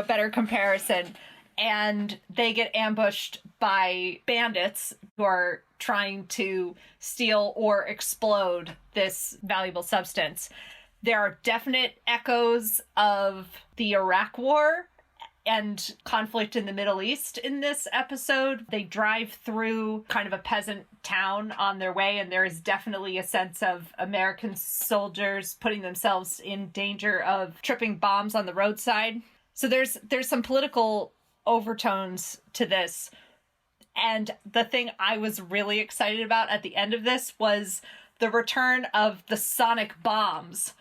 better comparison. And they get ambushed by bandits who are trying to steal or explode this valuable substance. There are definite echoes of the Iraq War and conflict in the Middle East in this episode. They drive through kind of a peasant town on their way, and there is definitely a sense of American soldiers putting themselves in danger of tripping bombs on the roadside. So there's some political overtones to this. And the thing I was really excited about at the end of this was the return of the sonic bombs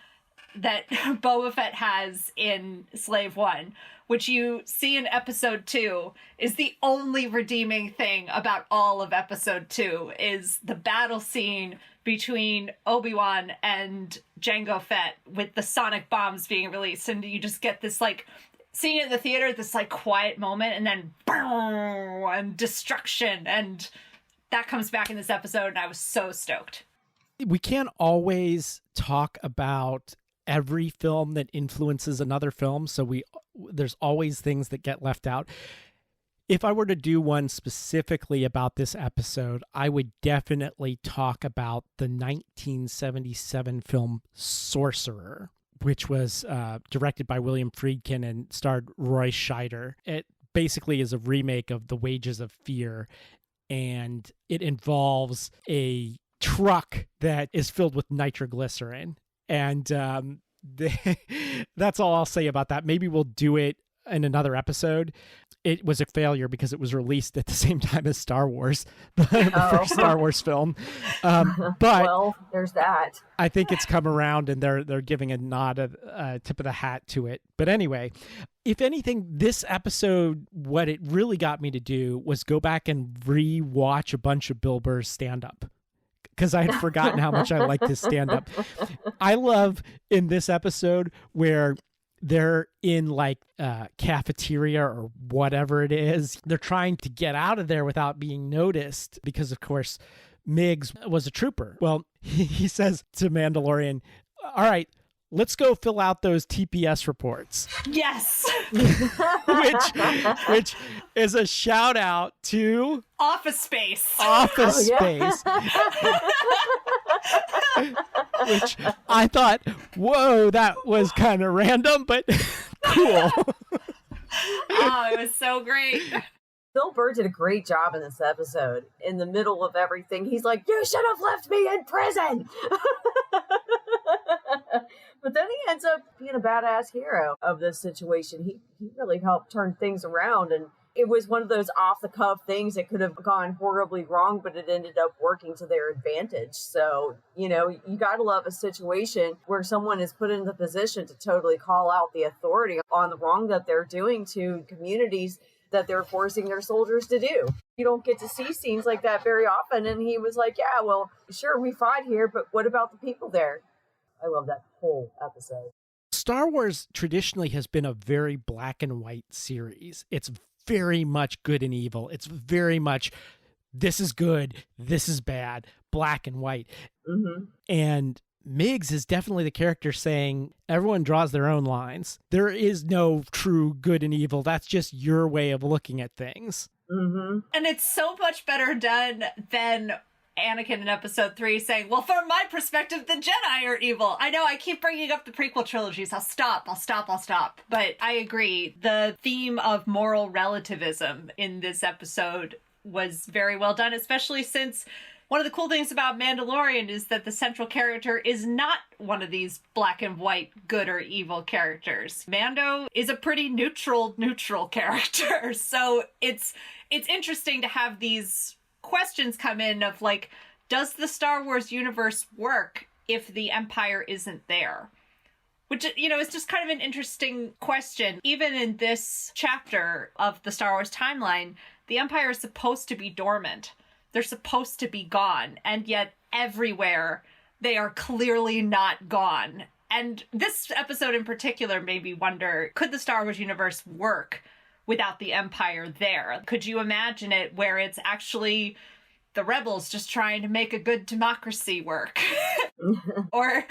that Boba Fett has in Slave One, which you see in episode 2, is the only redeeming thing about all of episode 2, is the battle scene between Obi-Wan and Jango Fett with the sonic bombs being released. And you just get this, seeing it in the theater, this, quiet moment, and then boom, and destruction. And that comes back in this episode, and I was so stoked. We can't always talk about every film that influences another film, so there's always things that get left out. If I were to do one specifically about this episode, I would definitely talk about the 1977 film Sorcerer, which was directed by William Friedkin and starred Roy Scheider. It basically is a remake of The Wages of Fear, and it involves a truck that is filled with nitroglycerin. And that's all I'll say about that. Maybe we'll do it in another episode. It was a failure because it was released at the same time as Star Wars, the first Star Wars film. But well, there's that. I think it's come around, and they're giving a nod, a tip of the hat to it. But anyway, if anything, this episode, what it really got me to do was go back and re-watch a bunch of Bill Burr's stand-up, because I had forgotten how much I liked his stand-up. I love in this episode where they're in cafeteria or whatever it is. They're trying to get out of there without being noticed because, of course, Miggs was a trooper. Well, he says to Mandalorian, all right, let's go fill out those TPS reports. Yes. which is a shout out to Office Space. Office Space. Which I thought, whoa, that was kind of random, but cool. Oh, it was so great. Bill Burr did a great job in this episode. In the middle of everything, he's like, "You should have left me in prison." But then he ends up being a badass hero of this situation. He really helped turn things around, and it was one of those off-the-cuff things that could have gone horribly wrong, but it ended up working to their advantage. So, you got to love a situation where someone is put in the position to totally call out the authority on the wrong that they're doing to communities that they're forcing their soldiers to do. You don't get to see scenes like that very often. And he was like, yeah, well, sure, we fought here, but what about the people there? I love that whole episode. Star Wars traditionally has been a very black and white series. It's very much good and evil. It's very much, this is good, this is bad, black and white. Mm-hmm. And Miggs is definitely the character saying everyone draws their own lines. There is no true good and evil. That's just your way of looking at things. Mm-hmm. And it's so much better done than Anakin in episode 3 saying, well, from my perspective, the Jedi are evil. I know I keep bringing up the prequel trilogies. I'll stop. But I agree. The theme of moral relativism in this episode was very well done, especially since one of the cool things about Mandalorian is that the central character is not one of these black and white good or evil characters. Mando is a pretty neutral character. So it's interesting to have these questions come in of like, does the Star Wars universe work if the Empire isn't there? Which, is just kind of an interesting question. Even in this chapter of the Star Wars timeline, the Empire is supposed to be dormant. They're supposed to be gone, and yet everywhere they are clearly not gone. And this episode in particular made me wonder, could the Star Wars universe work without the Empire there? Could you imagine it where it's actually the rebels just trying to make a good democracy work? Or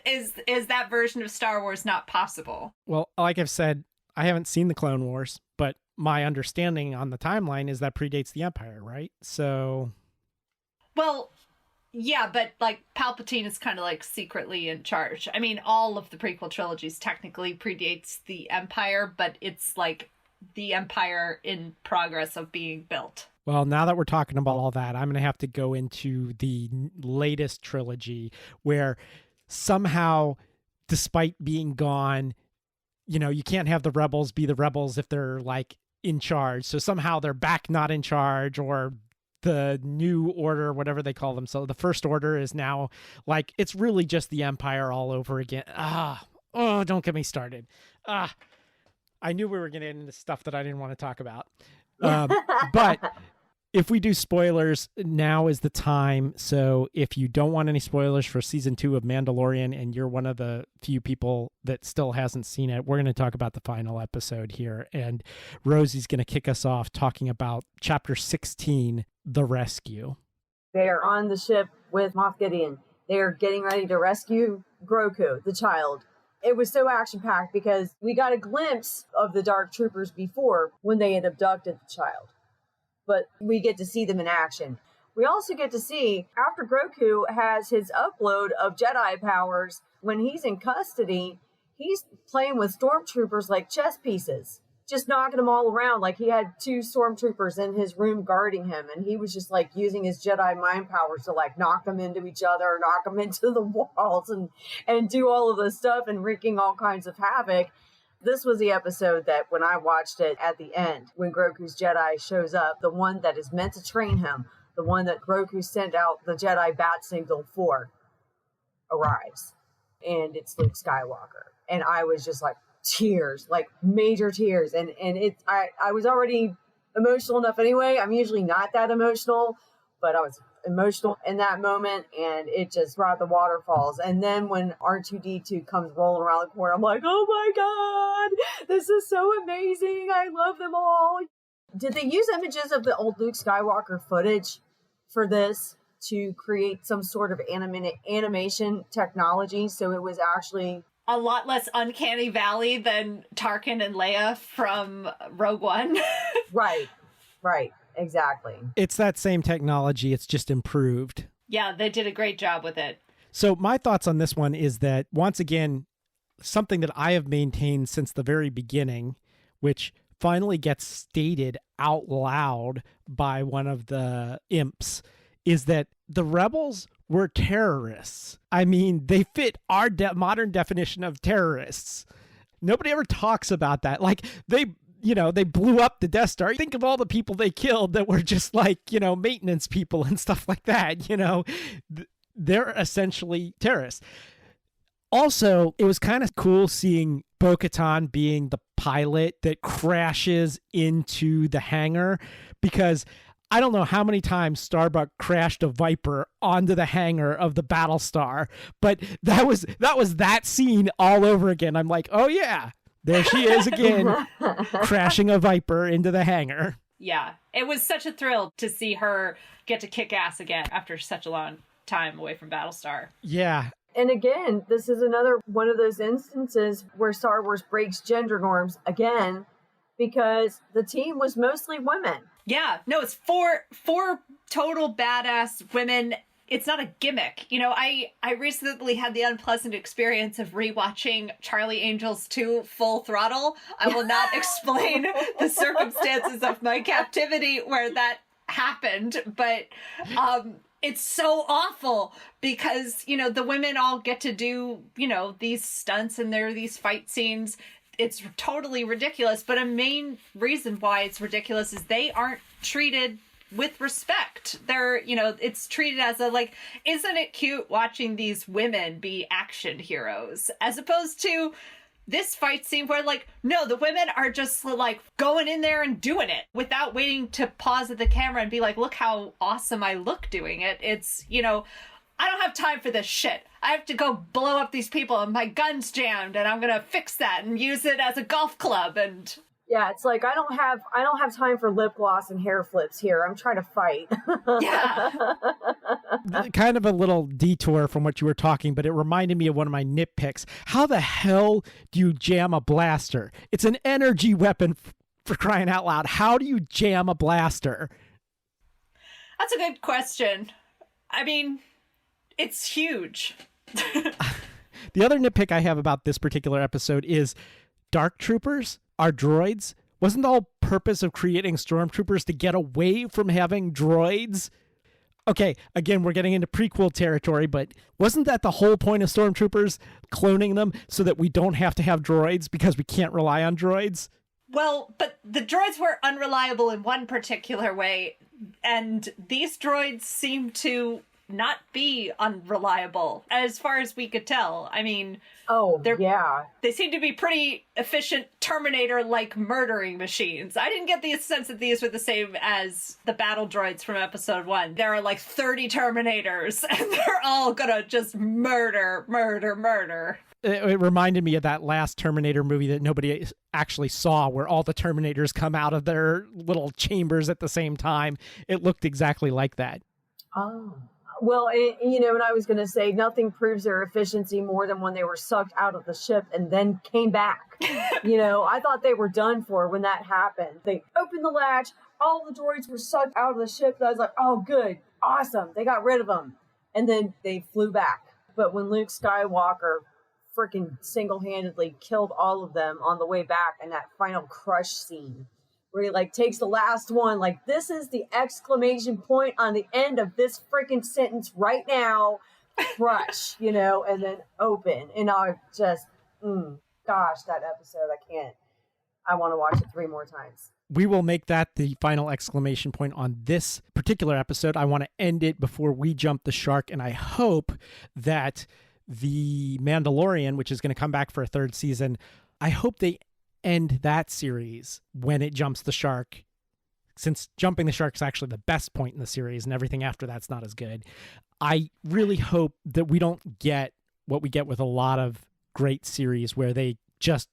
is that version of Star Wars not possible? Well, like I've said, I haven't seen the Clone Wars, but my understanding on the timeline is that predates the Empire, right? So... Well, yeah, but like Palpatine is kind of like secretly in charge. I mean, all of the prequel trilogies technically predates the Empire, but it's like the Empire in progress of being built. Well, now that we're talking about all that, I'm going to have to go into the latest trilogy where somehow, despite being gone, you can't have the rebels be the rebels if they're like in charge. So somehow they're back not in charge, or the new order, whatever they call them. So the first order is now like, it's really just the Empire all over again. Don't get me started. I knew we were going to get into stuff that I didn't want to talk about. But if we do spoilers, now is the time. So if you don't want any spoilers for season 2 of Mandalorian and you're one of the few people that still hasn't seen it, we're going to talk about the final episode here. And Rosie's going to kick us off talking about chapter 16, The Rescue. They are on the ship with Moff Gideon. They are getting ready to rescue Grogu, the child. It was so action-packed because we got a glimpse of the Dark Troopers before when they had abducted the child. But we get to see them in action. We also get to see, after Grogu has his upload of Jedi powers, when he's in custody, he's playing with stormtroopers like chess pieces, just knocking them all around. Like he had 2 stormtroopers in his room guarding him, and he was just like using his Jedi mind powers to like knock them into each other, knock them into the walls, and do all of this stuff and wreaking all kinds of havoc. This was the episode that when I watched it at the end, when Grogu's Jedi shows up, the one that is meant to train him, the one that Grogu sent out the Jedi bat signal for, arrives. And it's Luke Skywalker. And I was just like, tears, like major tears. And I was already emotional enough anyway. I'm usually not that emotional, but I was emotional in that moment, and it just brought the waterfalls. And then when R2-D2 comes rolling around the corner, I'm like, oh my god, this is so amazing. I love them all. Did they use images of the old Luke Skywalker footage for this? to create some sort of animation technology. So it was actually a lot less uncanny valley than Tarkin and Leia from Rogue One. Right, exactly. It's that same technology. It's just improved. Yeah, they did a great job with it. So my thoughts on this one is that, once again, something that I have maintained since the very beginning, which finally gets stated out loud by one of the imps, is that the rebels were terrorists. I mean, they fit our modern definition of terrorists. Nobody ever talks about that. Like, they blew up the Death Star. Think of all the people they killed that were just like, maintenance people and stuff like that. They're essentially terrorists. Also, it was kind of cool seeing Bo-Katan being the pilot that crashes into the hangar, because I don't know how many times Starbuck crashed a Viper onto the hangar of the Battlestar, but that was that scene all over again. I'm like, oh yeah, there she is again, crashing a Viper into the hangar. Yeah, it was such a thrill to see her get to kick ass again after such a long time away from Battlestar. Yeah. And again, this is another one of those instances where Star Wars breaks gender norms again, because the team was mostly women. Yeah, no, it's four total badass women. It's not a gimmick. I recently had the unpleasant experience of rewatching Charlie Angels 2 Full Throttle. I will not explain the circumstances of my captivity where that happened, but it's so awful because, the women all get to do, these stunts, and there are these fight scenes. It's totally ridiculous, but a main reason why it's ridiculous is they aren't treated with respect. They're, it's treated as isn't it cute watching these women be action heroes, as opposed to this fight scene where, no, the women are just, going in there and doing it without waiting to pause at the camera and be like, look how awesome I look doing it. It's, I don't have time for this shit. I have to go blow up these people and my gun's jammed and I'm going to fix that and use it as a golf club. And yeah, it's like, I don't have time for lip gloss and hair flips here. I'm trying to fight. Yeah. Kind of a little detour from what you were talking, but it reminded me of one of my nitpicks. How the hell do you jam a blaster? It's an energy weapon, for crying out loud. How do you jam a blaster? That's a good question. I mean, it's huge. The other nitpick I have about this particular episode is Dark Troopers are droids. Wasn't the whole purpose of creating stormtroopers to get away from having droids? Okay, again, we're getting into prequel territory, but wasn't that the whole point of stormtroopers, cloning them so that we don't have to have droids because we can't rely on droids? Well, but the droids were unreliable in one particular way, and these droids seem to not be unreliable, as far as we could tell. I mean, they seem to be pretty efficient Terminator-like murdering machines. I didn't get the sense that these were the same as the battle droids from episode 1. There are 30 Terminators, and they're all gonna just murder. It reminded me of that last Terminator movie that nobody actually saw, where all the Terminators come out of their little chambers at the same time. It looked exactly like that. Oh. Well, and I was going to say, nothing proves their efficiency more than when they were sucked out of the ship and then came back. I thought they were done for when that happened. They opened the latch, all the droids were sucked out of the ship, and I was like, oh, good, awesome, they got rid of them. And then they flew back. But when Luke Skywalker freaking single-handedly killed all of them on the way back in that final crush scene, where he takes the last one, this is the exclamation point on the end of this freaking sentence right now, crush, and then open. And I just, gosh, that episode, I want to watch it 3 more times. We will make that the final exclamation point on this particular episode. I want to end it before we jump the shark, and I hope that the Mandalorian, which is going to come back for a 3rd season, I hope they end that series when it jumps the shark, since jumping the shark is actually the best point in the series and everything after that's not as good. I really hope that we don't get what we get with a lot of great series where they just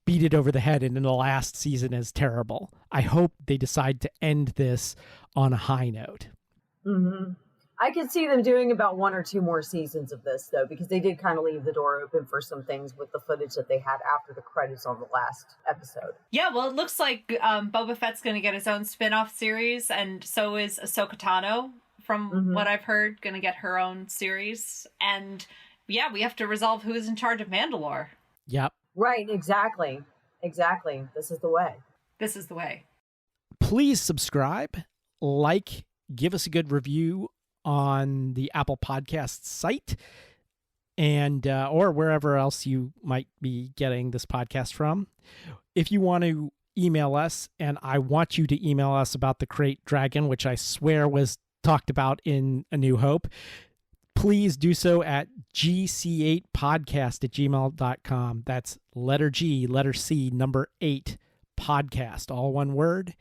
beat it over the head and in the last season is terrible. I hope they decide to end this on a high note. Mm-hmm. I could see them doing about 1 or 2 more seasons of this, though, because they did kind of leave the door open for some things with the footage that they had after the credits on the last episode. Yeah, well, it looks like Boba Fett's going to get his own spin-off series, and so is Ahsoka Tano, from what I've heard, going to get her own series. And yeah, we have to resolve who is in charge of Mandalore. Yep. Right, exactly. Exactly. This is the way. This is the way. Please subscribe, like, give us a good review on the Apple Podcasts site, and or wherever else you might be getting this podcast from. If you want to email us, and I want you to email us about the Krayt Dragon, which I swear was talked about in A New Hope, please do so at gc8podcast@gmail.com. That's letter G, letter C, number 8, podcast, all one word,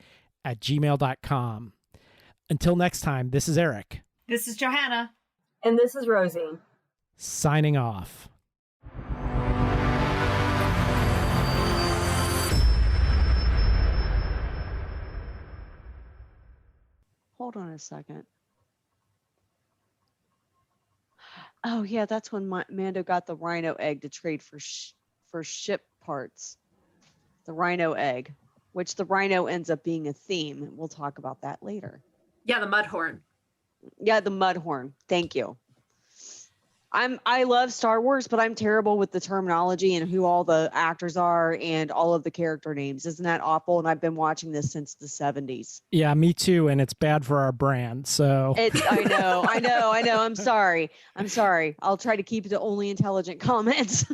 at gmail.com. Until next time, this is Eric. This is Johanna. And this is Rosie. Signing off. Hold on a second. Oh, yeah, that's when Mando got the rhino egg to trade for ship parts. The rhino egg, which the rhino ends up being a theme. We'll talk about that later. Yeah, the Mudhorn. Yeah, the Mudhorn. Thank you. I love Star Wars, but I'm terrible with the terminology and who all the actors are and all of the character names. Isn't that awful? And I've been watching this since the 70s. Yeah, me too, and it's bad for our brand. So I know. I'm sorry. I'll try to keep it to only intelligent comments.